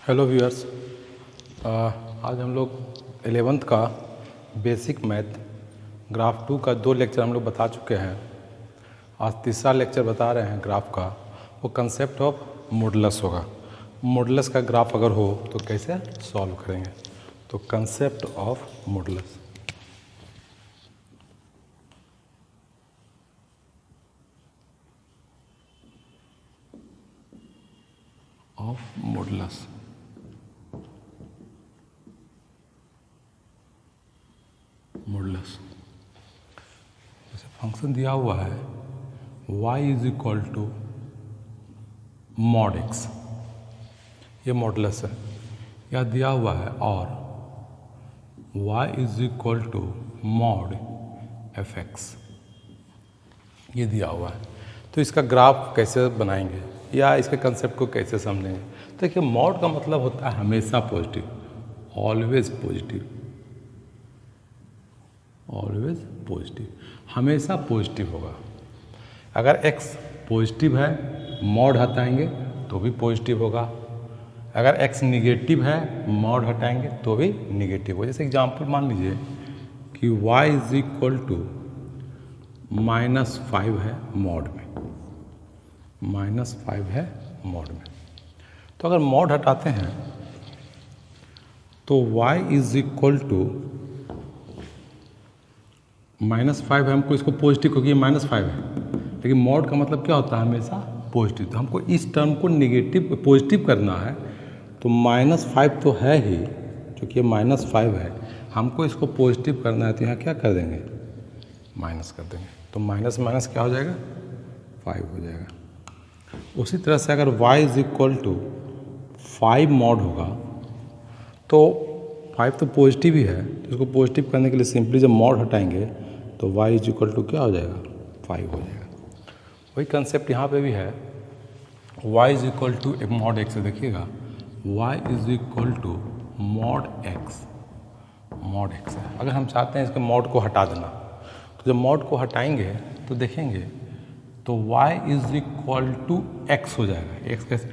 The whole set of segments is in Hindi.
Hello viewers. आज हम लोग 11th का बेसिक मैथ ग्राफ 2 का 2 लेक्चर हम लोग बता चुके हैं। आज तीसरा लेक्चर बता रहे हैं ग्राफ का। वो कंसेप्ट ऑफ मॉडुलस होगा। मॉडुलस का ग्राफ अगर हो तो कैसे सॉल्व करेंगे। तो कंसेप्ट ऑफ मॉडुलस मॉडुलस जैसे फंक्शन दिया हुआ है y is equal to mod x, ये मॉडुलस है। या दिया हुआ है और y is equal to mod fx, ये दिया हुआ है। तो इसका ग्राफ कैसे बनाएंगे या इसके कंसेप्ट को कैसे समझेंगे। तो देखिए, मॉड का मतलब होता है हमेशा positive, always positive, always positive, हमेशा पॉजिटिव होगा। अगर x पॉजिटिव है, मॉड हटाएंगे तो भी पॉजिटिव होगा। अगर x निगेटिव है, मॉड हटाएंगे तो भी निगेटिव होगा। जैसे एग्जांपल मान लीजिए कि y इज इक्वल टू -5 है मॉड में, -5 है मॉड में। तो अगर मॉड हटाते हैं तो y इज इक्वल टू -5 है, हमको इसको पॉजिटिव क्योंकि -5 है, लेकिन मॉड का मतलब क्या होता है हमेशा पॉजिटिव। तो हमको इस टर्म को निगेटिव पॉजिटिव करना है। तो -5 तो है ही, क्योंकि ये -5 है, हमको इसको पॉजिटिव करना है। तो यहाँ क्या कर देंगे, माइनस कर देंगे। तो माइनस माइनस क्या हो जाएगा, 5 हो जाएगा। उसी तरह से अगर y is equal to 5 mod होगा तो 5 तो पॉजिटिव ही है, तो इसको पॉजिटिव करने के लिए सिंपली जब मॉड हटाएंगे तो y इज इक्वल टू क्या हो जाएगा, 5 हो जाएगा। वही कंसेप्ट यहाँ पे भी है। y इज इक्वल टू एक मॉड x है, देखिएगा y is equal to mod x, mod x है। अगर हम चाहते हैं इसके मॉड को हटा देना, तो जब मॉड को हटाएंगे तो देखेंगे तो y is equal to x हो जाएगा। x कैसे,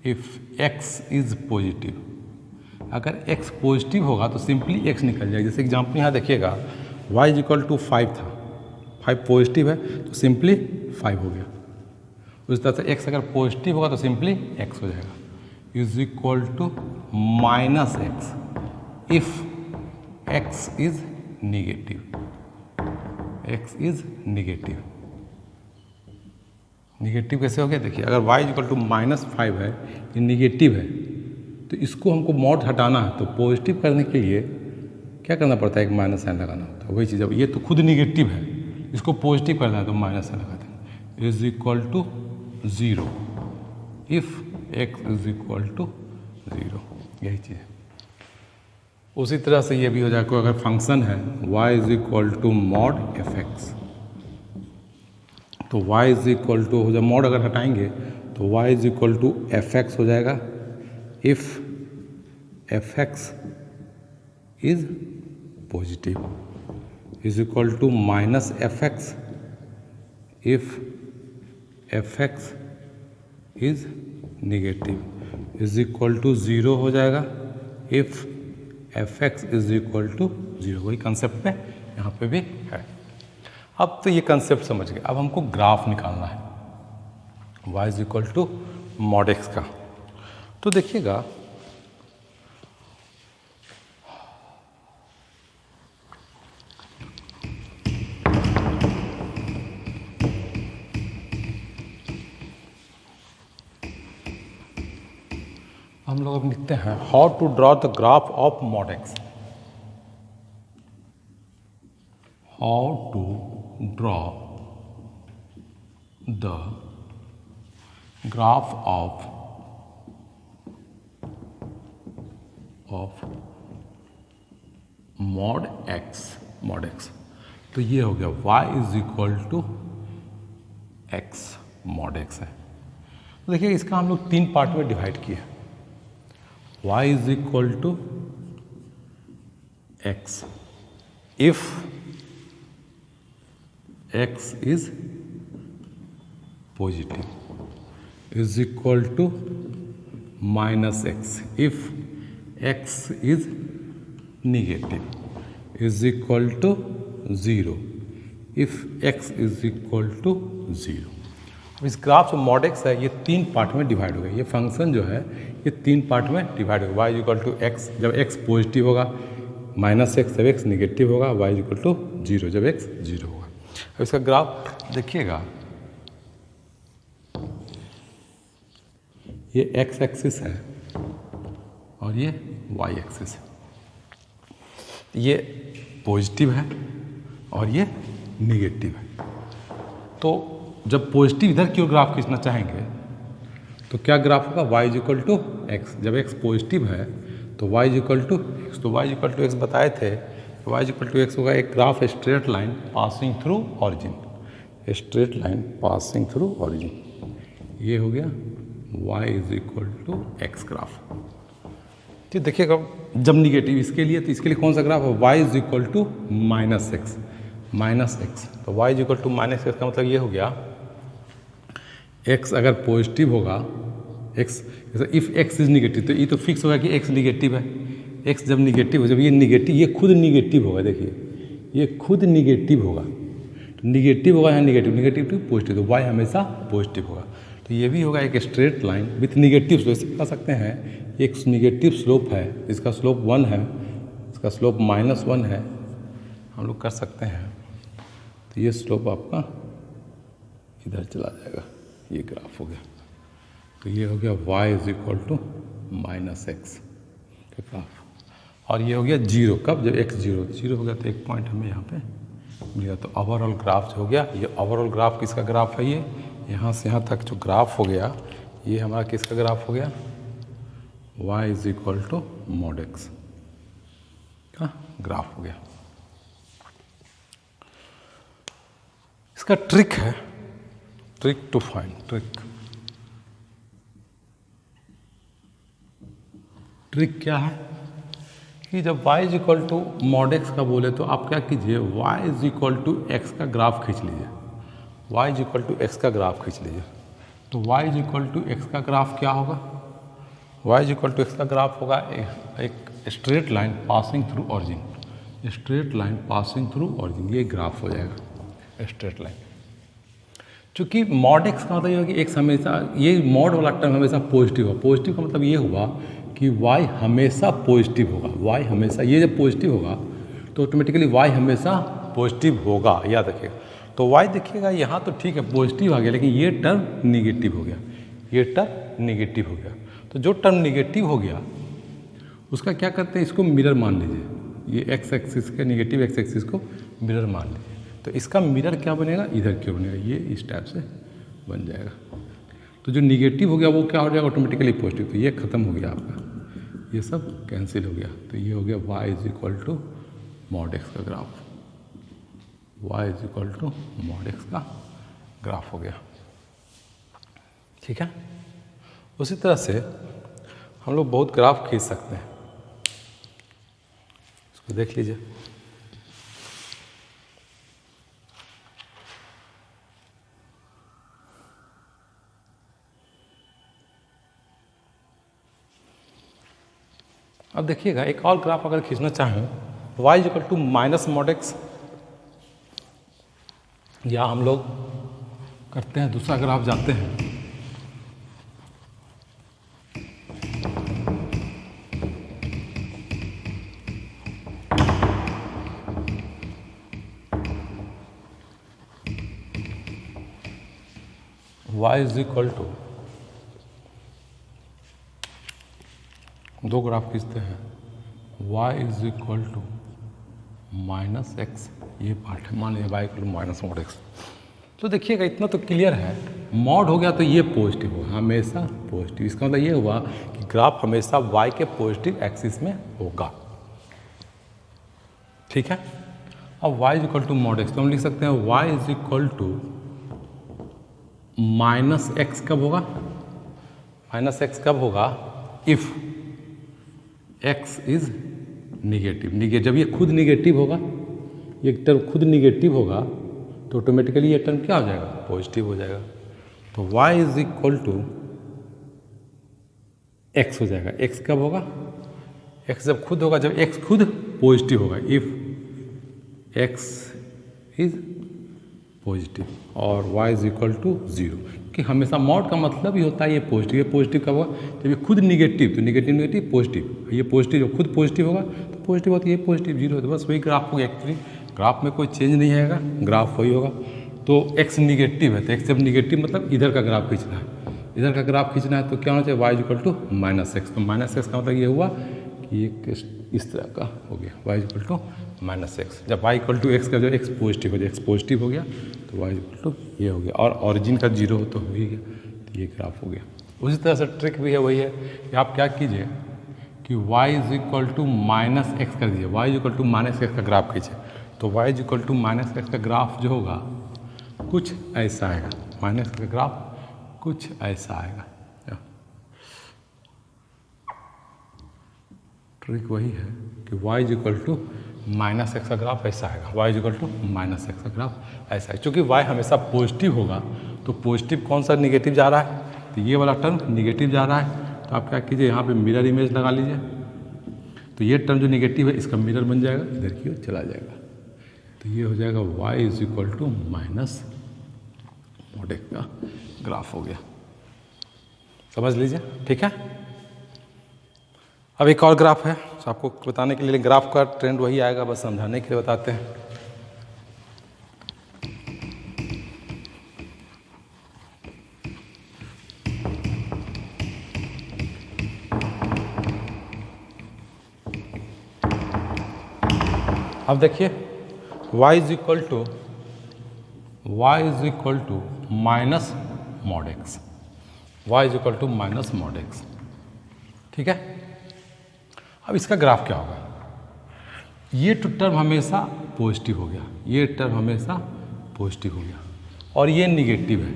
इफ x इज पॉजिटिव, अगर x पॉजिटिव होगा तो सिंपली x निकल जाएगा। जैसे एग्जाम्पल यहाँ देखिएगा, y इज इक्वल टू 5 था, 5 पॉजिटिव है तो सिंपली 5 हो गया। उस तरह से x अगर पॉजिटिव होगा तो सिंपली x हो जाएगा। Is equal to -x if x is negative, x is negative. Negative कैसे हो गया, देखिए अगर y इज इक्वल टू -5 है, ये निगेटिव है, तो इसको हमको मॉड हटाना है। तो पॉजिटिव करने के लिए क्या करना पड़ता है, एक माइनस साइन लगाना होता है। वही चीज़, अब ये तो खुद निगेटिव है, इसको पॉजिटिव करना है तो माइनस साइन लगा देंगे। Is equal to 0 if x is equal to 0, यही चीज़ है। उसी तरह से ये भी हो जाएगा, अगर फंक्शन है y is equal to mod fx, तो y इज इक्वल टू हो जाए, मॉड अगर हटाएंगे तो y is equal to fx हो जाएगा। If fx is positive, is equal to -fx if fx is negative, is equal to 0 हो जाएगा। If fx is equal to 0, वही कंसेप्ट पे यहाँ पे भी है। अब तो ये कंसेप्ट समझ गए। अब हमको ग्राफ निकालना है y is equal to mod x का। तो देखिएगा, हम लोग अब लिखते हैं how to draw the graph of mod x। How to draw the graph of mod x। तो ये हो गया y is equal to x, mod x है। तो देखिए, इसका हम लोग 3 पार्ट में डिवाइड किए। y is equal to x if x is positive is equal to minus x if x is negative is equal to 0 if x is equal to 0। अब इस ग्राफ जो मॉड एक्स है ये 3 पार्ट में डिवाइड हो गया। ये फंक्शन जो है ये 3 पार्ट में डिवाइड होगा। Y is equal to x जब एक्स पॉजिटिव होगा, माइनस एक्स जब एक्स निगेटिव होगा, वाई इज इक्वल टू 0 जब एक्स 0 होगा। अब इसका ग्राफ देखिएगा, ये एक्स एक्सिस है और ये वाई एक्सिस है। ये पॉजिटिव है और ये निगेटिव है। तो जब पॉजिटिव इधर की ओर ग्राफ खींचना चाहेंगे तो क्या ग्राफ होगा, y is equal to x. जब x पॉजिटिव है तो y is equal to x. तो y is equal to x बताए थे, y is equal to x होगा एक graph straight line passing through origin, straight line passing through origin. ये हो गया y is equal to x graph. तो देखिएगा जब निगेटिव इसके लिए, तो इसके लिए कौन सा ग्राफ है, y is equal to minus x. तो y is equal to minus x का मतलब ये हो गया x अगर पॉजिटिव होगा, x if x is negative, तो ये तो फिक्स होगा कि x निगेटिव है। x जब निगेटिव हो, जब ये निगेटिव, ये खुद निगेटिव होगा, देखिए ये खुद निगेटिव होगा। तो निगेटिव होगा यहाँ निगेटिव टू पॉजिटिव, तो y हमेशा पॉजिटिव होगा। तो ये भी होगा एक straight line with negative slope. इसे कह सकते हैं एक निगेटिव स्लोप है, इसका स्लोप 1 है, इसका स्लोप -1 है, हम लोग कर सकते हैं। तो ये स्लोप आपका इधर चला जाएगा, ये ग्राफ हो गया। तो ये हो गया y is equal to minus x का ग्राफ। और ये हो गया 0 कब, जब x 0 हो गया तो एक पॉइंट हमें यहाँ पे मिल गया। तो ओवरऑल ग्राफ जो हो गया, ये ओवरऑल ग्राफ किसका ग्राफ है, ये यहाँ से यहाँ तक जो ग्राफ हो गया ये हमारा किसका ग्राफ हो गया, y is equal to mod x का ग्राफ हो गया। इसका ट्रिक है, ट्रिक टू फाइंड, ट्रिक क्या है कि जब y is equal to mod x का बोले तो आप क्या कीजिए, y is equal to x का ग्राफ खींच लीजिए, y is equal to x का ग्राफ खींच लीजिए। तो y is equal to x का ग्राफ क्या होगा, y is equal to x का ग्राफ होगा एक straight line passing through origin, straight line passing through origin, ये ग्राफ हो जाएगा स्ट्रेट लाइन। चूँकि मॉड एक्स का मतलब ये होगा कि एक्स हमेशा, ये मॉड वाला टर्म हमेशा पॉजिटिव होगा। पॉजिटिव का मतलब ये हुआ कि y हमेशा पॉजिटिव होगा, y हमेशा, ये जब पॉजिटिव होगा तो ऑटोमेटिकली y हमेशा पॉजिटिव होगा, याद रखिएगा। तो y देखिएगा यहाँ तो ठीक है पॉजिटिव आ गया, लेकिन ये टर्म निगेटिव हो गया, ये टर्म निगेटिव हो गया। तो जो टर्म निगेटिव हो गया उसका क्या करते हैं, इसको मिरर मान लीजिए, ये एक्स एक्सिस के निगेटिव एक्स एक्सिस को मिरर मान लीजिए। तो इसका मिरर क्या बनेगा, इधर क्यों बनेगा, ये इस टाइप से बन जाएगा। तो जो निगेटिव हो गया वो क्या हो जाएगा, ऑटोमेटिकली पॉजिटिव। तो ये खत्म हो गया आपका, ये सब कैंसिल हो गया। तो ये हो गया y is equal to mod x का graph, y is equal to mod x का ग्राफ हो गया, ठीक है। उसी तरह से हम लोग बहुत ग्राफ खींच सकते हैं, इसको देख लीजिए। अब देखिएगा एक और ग्राफ अगर खींचना चाहें, y is equal to minus mod x, या हम लोग करते हैं दूसरा ग्राफ जाते हैं, y इज इक्वल टू, दो ग्राफ खींचते हैं, y is equal to minus x, ये पार्ट है, मान लीजिए y equal to minus mod x. तो देखिएगा इतना तो क्लियर है, मॉड हो गया तो ये पॉजिटिव होगा, हमेशा पॉजिटिव। इसका मतलब ये हुआ कि ग्राफ हमेशा y के पॉजिटिव एक्सिस में होगा, ठीक है। अब y is equal to mod x, तो हम लिख सकते हैं y is equal to minus x कब होगा, माइनस एक्स कब होगा, इफ x इज निगेटिव। जब ये खुद निगेटिव होगा, ये टर्म खुद निगेटिव होगा तो ऑटोमेटिकली ये टर्म क्या हो जाएगा, पॉजिटिव हो जाएगा। तो y is equal to x हो जाएगा। एक्स कब होगा? एक्स जब खुद होगा, जब एक्स खुद पॉजिटिव होगा। इफ एक्स इज पॉजिटिव और y इज इक्वल टू 0, कि हमेशा मॉड का मतलब ही होता है ये पॉजिटिव। ये पॉजिटिव कब होगा? जब ये खुद निगेटिव, तो निगेटिव निगेटिव पॉजिटिव, ये पॉजिटिव जब खुद पॉजिटिव होगा तो पॉजिटिव होता है, ये पॉजिटिव 0 होता है। बस वही ग्राफ होगा। एक्चुअली ग्राफ में कोई चेंज नहीं आएगा, ग्राफ वही होगा। तो x निगेटिव है, तो x जब निगेटिव मतलब इधर का ग्राफ खींचना है, इधर का ग्राफ खींचना है तो क्या होना चाहिए? y is equal to -x। तो -x का मतलब ये हुआ कि ये इस तरह का हो गया, y इक्वल टू -x। जब y इक्वल टू x का जो x पॉजिटिव हो गया, x पॉजिटिव हो गया तो y इक्वल टू ये हो गया, और ऑरिजिन का 0 तो हो ही गया, तो ये ग्राफ हो गया। उसी तरह से ट्रिक भी है, वही है कि आप क्या कीजिए कि y is equal to -x कर दीजिए, y is equal to -x का ग्राफ खींचे, तो y is equal to -x का ग्राफ जो होगा कुछ ऐसा आएगा, माइनस का ग्राफ कुछ ऐसा आएगा। ट्रिक वही है कि y is equal to -x का ग्राफ ऐसा आएगा, y is equal to -x का ग्राफ ऐसा है। चूँकि y हमेशा पॉजिटिव होगा तो पॉजिटिव कौन सा निगेटिव जा रहा है? तो ये वाला टर्म निगेटिव जा रहा है, तो आप क्या कीजिए यहाँ पे मिरर इमेज लगा लीजिए, तो ये टर्म जो निगेटिव है इसका मिरर बन जाएगा, इधर की ओर चला जाएगा, तो ये हो जाएगा y is equal to minus mod x का ग्राफ हो गया। समझ लीजिए, ठीक है। अब एक और ग्राफ है, तो आपको बताने के लिए ग्राफ का ट्रेंड वही आएगा, बस समझाने के लिए बताते हैं। अब देखिए y is equal to minus mod x, y is equal to minus mod x, ठीक है। अब इसका ग्राफ क्या होगा? ये टर्म हमेशा पॉजिटिव हो गया, ये टर्म हमेशा पॉजिटिव हो गया, और ये निगेटिव है,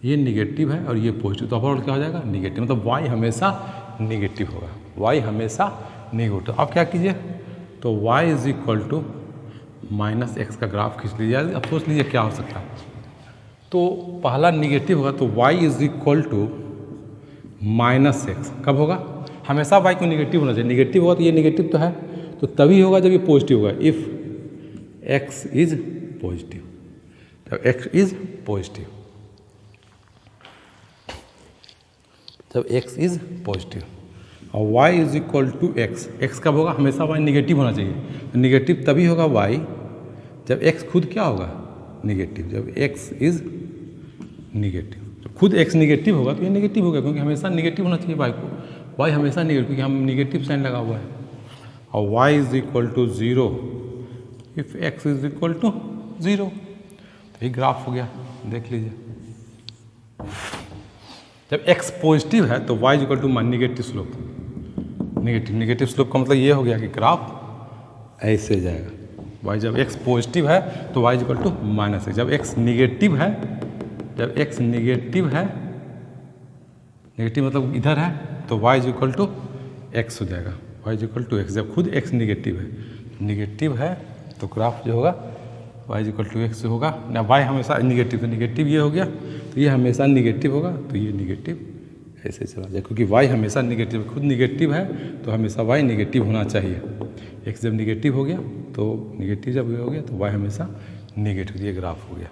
ये निगेटिव है और ये पॉजिटिव, तो ओवरऑल क्या हो जाएगा? निगेटिव, मतलब y हमेशा निगेटिव होगा, y हमेशा निगेटिव। अब क्या कीजिए, तो y is equal to -x का ग्राफ खींच लीजिए। अब सोच लीजिए क्या हो सकता है, तो पहला निगेटिव होगा तो y is equal to -x कब होगा? हमेशा y को निगेटिव होना चाहिए, निगेटिव होगा तो ये निगेटिव तो है, तो तभी होगा जब ये पॉजिटिव होगा। इफ़ x इज पॉजिटिव, जब x इज पॉजिटिव, जब x इज पॉजिटिव, और y is equal to x, x कब होगा? हमेशा y निगेटिव होना चाहिए, तो निगेटिव तभी होगा y जब x खुद क्या होगा? निगेटिव, जब x इज निगेटिव, जब खुद x निगेटिव होगा तो ये निगेटिव होगा, क्योंकि हमेशा निगेटिव होना चाहिए y को, y हमेशा निगेटिव, क्योंकि हम निगेटिव साइन लगा हुआ है। और y is equal to 0 if x is equal to 0, तो ये ग्राफ हो गया, देख लीजिए। जब x पॉजिटिव है तो y is equal to negative slope, negative slope का मतलब ये हो गया कि ग्राफ ऐसे जाएगा। y जब x पॉजिटिव है तो y is equal to -x, जब x निगेटिव है, जब x निगेटिव है, निगेटिव मतलब इधर है, तो y is equal to x हो जाएगा, y is equal to x, जब खुद x निगेटिव है तो ग्राफ जो होगा y is equal to x होगा ना। y हमेशा निगेटिव, तो निगेटिव ये हो गया, तो ये हमेशा निगेटिव होगा, तो ये निगेटिव ऐसे चला जाए, क्योंकि y हमेशा निगेटिव, खुद निगेटिव है तो हमेशा y निगेटिव होना चाहिए। x जब निगेटिव हो गया तो निगेटिव जब हो गया तो y हमेशा निगेटिव, ये ग्राफ हो गया।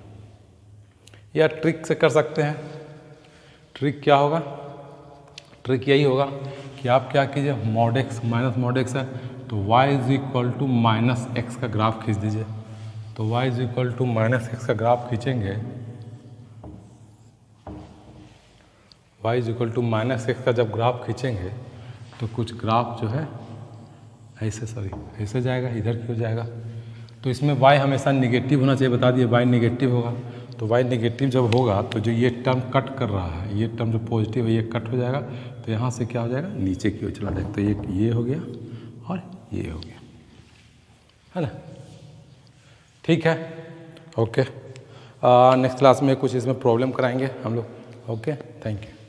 या ट्रिक से कर सकते हैं। ट्रिक क्या होगा? ट्रिक यही होगा कि आप क्या कीजिए, mod x minus mod x है तो y is equal to -x का ग्राफ खींच दीजिए, तो y is equal to -x का ग्राफ खींचेंगे, y is equal to -x का जब ग्राफ खींचेंगे तो कुछ ग्राफ जो है ऐसे ऐसे जाएगा, इधर की हो जाएगा, तो इसमें y हमेशा निगेटिव होना चाहिए, बता दिए y निगेटिव होगा, तो y निगेटिव जब होगा तो जो ये टर्म कट कर रहा है, ये टर्म जो पॉजिटिव है ये कट हो जाएगा, तो यहाँ से क्या हो जाएगा? नीचे की ओर चला जाएगा, तो ये हो गया और ये हो गया, है ना। ठीक है, ओके। नेक्स्ट क्लास में कुछ इसमें प्रॉब्लम कराएंगे हम लोग। Okay, thank you.